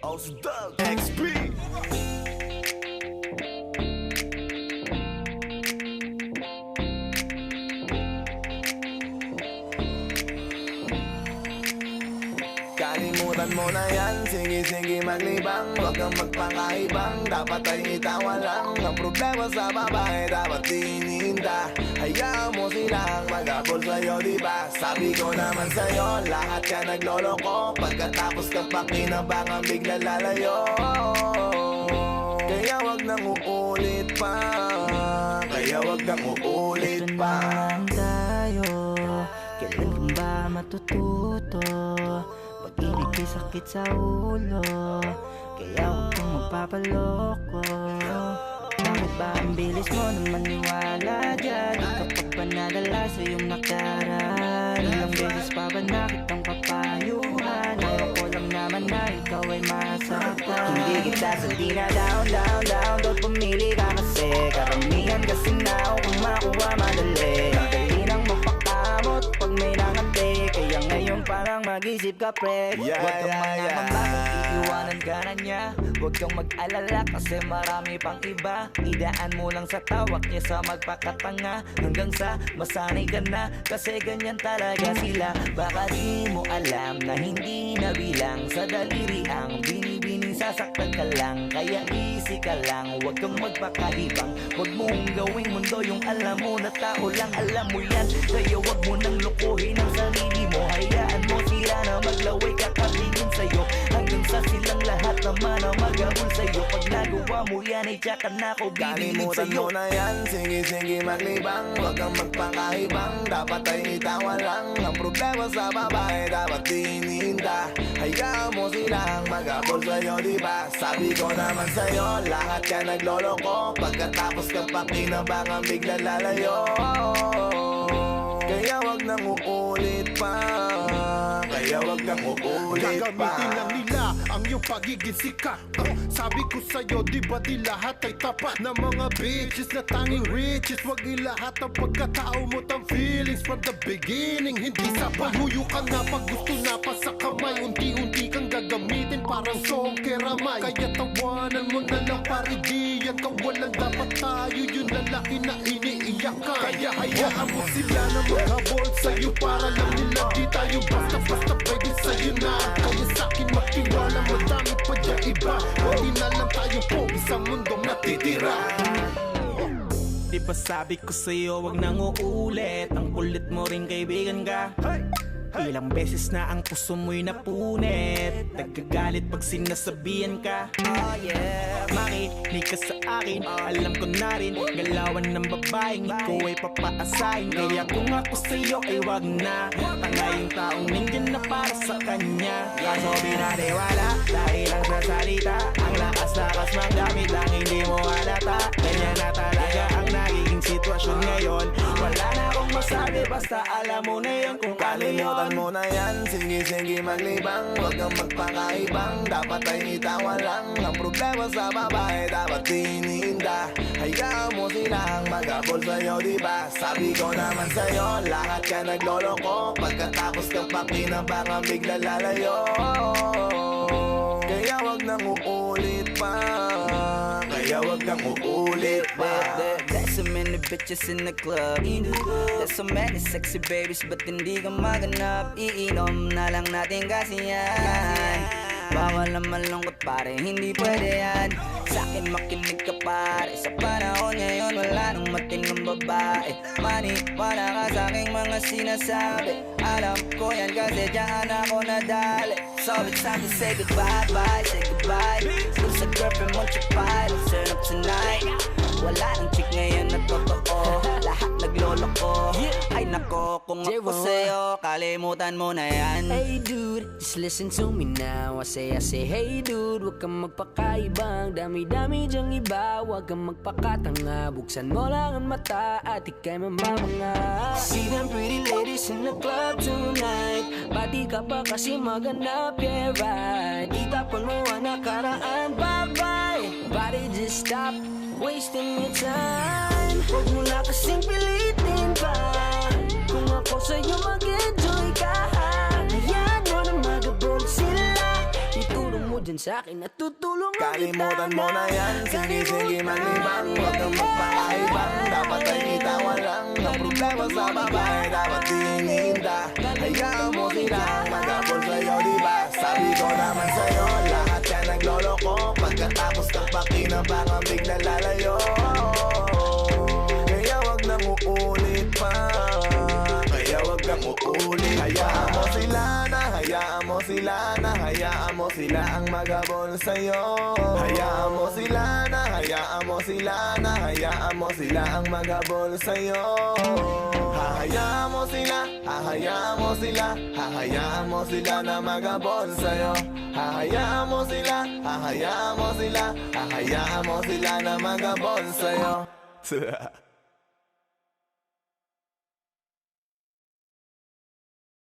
Aus Doug XP. Kalimutan mo na yan, sige maglibang. Huwag kang magpakaibang, dapat ay itawa lang. Ang problema sa babae, dapat tinihinda. Hayaan mo silang mag-abol sa'yo, diba? Sabi ko naman sa'yo, lahat ka nagloloko. Pagkatapos ka pakinabangan, bigla lalayo. Kaya wag nang uulit pa, kaya wag nang uulit ito pa. naman tayo, kailan ba matututo? Pag-ibig ay sakit sa ulo, kaya huwag kang magpapaloko. Bakit ba ang bilis mo na maniwala dyan? Di ka pa ba nadala sa iyong nakaraan? Ilang beses pa ba nakitang papayuhan? Ayaw ko lang naman na ikaw ay masaktan. Hindi kita sabi na down. Doon pumili ka kasi karamihan kasi na kung makuha madali. Ang dali nang mapakamot pag may nakante. Kaya ngayon parang mag-isip ka pre. Huwag kang mangamang iiwanan ka na niya. Huwag kang mag-alala kasi marami pang iba. Idaan mo lang sa tawak niya sa magpakatanga, hanggang sa masanay ka na, kasi ganyan talaga sila. Baka di mo alam na hindi na bilang sa daliri ang binibining sasaktan ka lang. Kaya easy ka lang, huwag kang magpakahibang. Huwag mong gawing mundo yung alam mo na tao lang alam mo yan. Kaya huwag mo nang lukuhin ang sarili mo. Hayaan mo sila na maglaway kakatingin sa'yo, hanggang sa silang lahat naman ang mag-abol sa'yo. Pag nagawa mo yan ay tsaka na ako bibilig Kalimutan sa'yo. mo na yan, sige maglibang. Huwag kang magpakaibang, dapat ay itawa lang. Ang problema sa babae, dapat tinihinda. Hayaan mo silang mag-abol sa'yo, diba? Sabi ko naman sa'yo, lahat ka nagloloko. Pagkatapos ka pakinabangan, bigla lalayo. Kaya wag nang uulit pa, kaya wag nang uulit pa. Gagamitin lang nila ang iyong pagiging sikat. Sabi ko sa'yo, di ba di lahat ay tapat na mga bitches na tanging riches? Wag ilahat ang pagkatao mo tang feelings from the beginning. Hindi sapat, huyo ka na pag gusto na pa sa kamay. Unti-unti kang gagamitin parang song keramay. Kaya tawanan mo na lang pare di yan ka. Walang dapat tayo, yun lalaki na iniiyak ka. Kaya hayaan mo sila na maghabol sa'yo, para lang nila di tayo basta-basta pwede sa'yo na. Kaya sa'kin magtiwala, madami pa dyan iba. Hindi na lang tayo pogi sa mundong natitira. Di ba sabi ko sa'yo wag nang uulit? Ang kulit mo rin kaibigan ka. Ilang beses na ang puso mo'y napunit. Nagkagalit pag sinasabihan ka. Oh yeah, makinig ka sa akin. Alam ko na rin, galawan ng babaeng ikaw ay papaasahin. Kaya kung ako sa'yo ay wag na. Tanga yung taong nandyan na para sa kanya. Kaso binaniwala dahil lang sa salita. Ang lakas-lakas magamit lang hindi mo halata. Ganyan na talaga ang nagiging sitwasyon ngayon. Wala na akong masabi, basta alam mo na yan kung ano yun. Kalimutan mo na yan, sige maglibang. Huwag kang magpakaibang, dapat ay itawa lang. Ang problema sa babae, dapat tinihinda. Hayaan mo silang mag-abol sa'yo, diba? Sabi ko naman sa'yo, lahat ka nagloloko. Pagkatapos ka pakinabangan, bigla lalayo. Kaya wag nang uulit pa, kaya wag nang uulit pa. There's so many bitches in the club. There's so many sexy babies, but hindi ka maganap. Iinom na lang natin kasi yan. Bawal na malungkot pare, hindi pwede yan. Sa'kin makinig ka pare, sa panahon ngayon wala nang matinong babae. Maniwala ka sa'king mga sinasabi. Alam ko yan kasi dyan ako nadali. So it's time to say goodbye, say goodbye. Kung sa girlfriend mo tsapay, let's turn up tonight. Wala nang chick ngayon na totoo, lahat nagloloko. Ay nako, kung ako sa'yo, kalimutan mo na yan. Hey dude, just listen to me now. I say, hey dude, huwag kang magpakaibang. Dami-dami dyang iba, huwag kang magpakatanga. Buksan mo lang ang mata at ika'y mamamanga. See them pretty ladies in the club tonight. Pati ka pa kasi maganap, yeah right. Itapon mo ang nakaraan, bye-bye. Body just stop wasting your time. Huwag mo na kasing pilitin pa. Kung ako sa'yo mag-enjoy ka, hayaan mo na mag-abol sila. Ituro mo dyan sa'kin at tutulungan kita. Kalimutan mo na yan, sige maglibang. Huwag kang magpakaibang, dapat ay itawan lang. Ang problema sa babae, dapat tinihinda. Hayaan mo silang magabol sa'yo, diba? Sabi ko naman sa'yo, lahat yan nagloloko. Pagkatapos ng pakinabangan, biglang lalayo. Kaya wag nang uulit pa, kaya wag nang uulit. Hayaan mo sila na, hayaan mo sila na, hayaan mo sila ang magabol sa'yo. Hayaan mo sila na, hayaan mo sila na, hayaan mo sila ang magabol sa'yo. Hahayaan mo sila, hahayaan mo sila, hahayaan mo sila na magabol sa'yo. Hahayaan mo sila, hahayaan mo sila, hahayaan mo sila na magabol sa'yo.